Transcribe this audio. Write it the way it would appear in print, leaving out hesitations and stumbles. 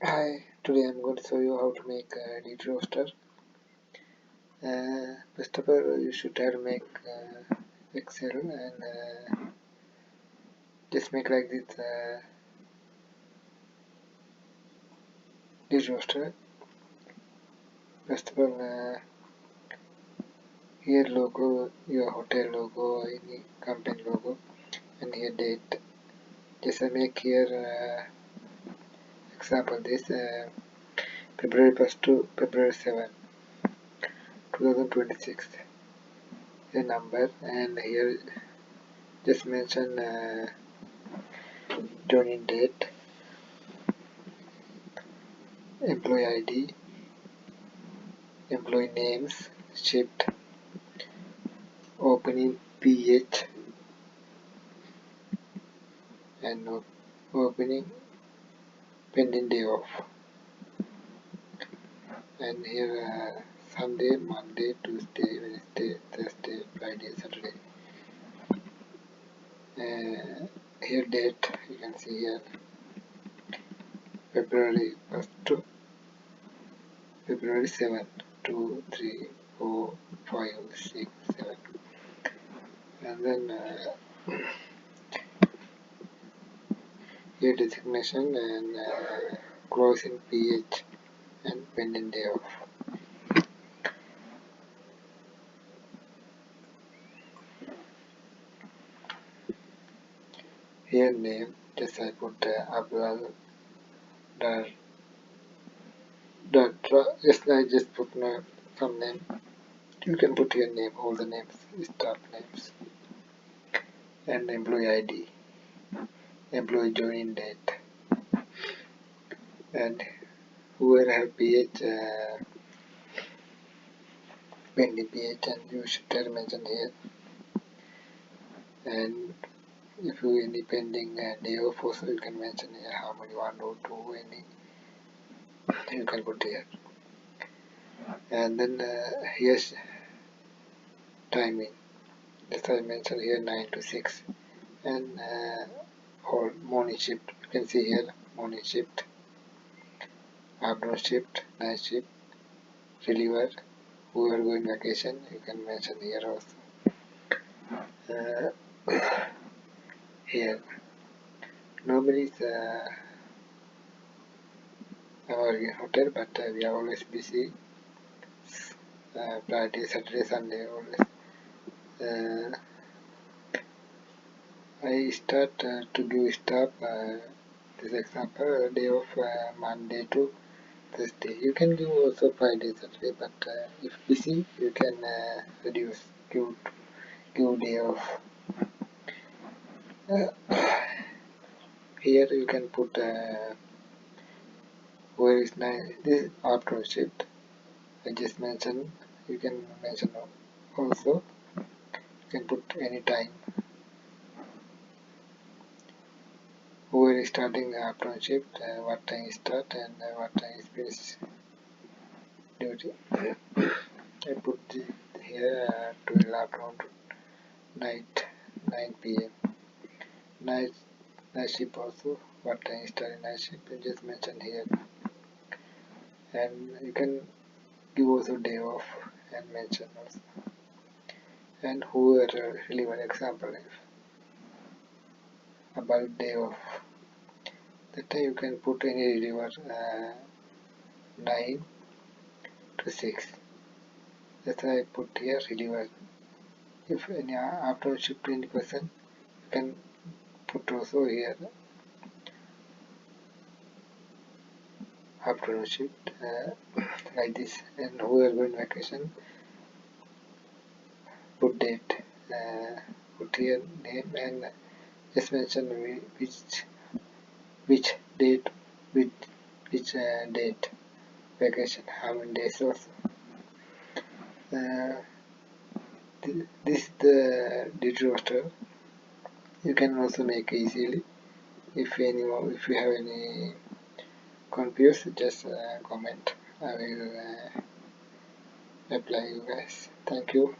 Hi, today I'm going to show you how to make a DT roster. First of all, you should have to make Excel and just make like this DT roster. First of all, here logo, your hotel logo, any company logo, and here date. Just make here example this February 1st to February 7th, 2026. Here number and here just mention joining date, employee ID, employee names, shift, opening PH and opening pending day off, and here Sunday, Monday, Tuesday, Wednesday, Thursday, Friday, Saturday. Here date you can see here February 1st to February 7th, 2, 3, 4, 5, 6, 7, and then here designation and closing PH and pending day off. Here name, just I put Abdul just I just put some name. You can put your name, all the names, staff names, and employee ID, employee joining date, and whoever have PH, pending PH, and you should tell mention here. And if you any pending day off also, you can mention here how many 1 or 2 any you can put here. And then here's timing. As I mentioned here 9 to 6, and or morning shift. You can see here morning shift, afternoon shift, night shift, reliever, whoever going vacation, you can mention here also. Here normally it's our hotel, but we are always busy. Friday, Saturday, Sunday always. I start to give staff this example day of Monday to Thursday. You can give also Friday, Saturday, but if busy, you can reduce, give day off. Here you can put where is night. This is afternoon shift. I just mentioned. You can mention also. You can put any time. Whoever is starting the afternoon shift, what time start and what time is finish duty. I put here 12 afternoon night 9 p.m. Night shift also. What time start night shift? I just mention here, and you can give also day off and mention also. And whoever really one example if about day off, that time you can put any reliever 9 to 6. That's why I put here reliever. If any after shift 20%, you can put also here afternoon shift like this. And whoever going vacation, put date, put here name, and just mention which date, which date vacation, how many days also. This is the DT roster. You can also make easily. If if you have any confused, just comment. I will reply you guys. Thank you.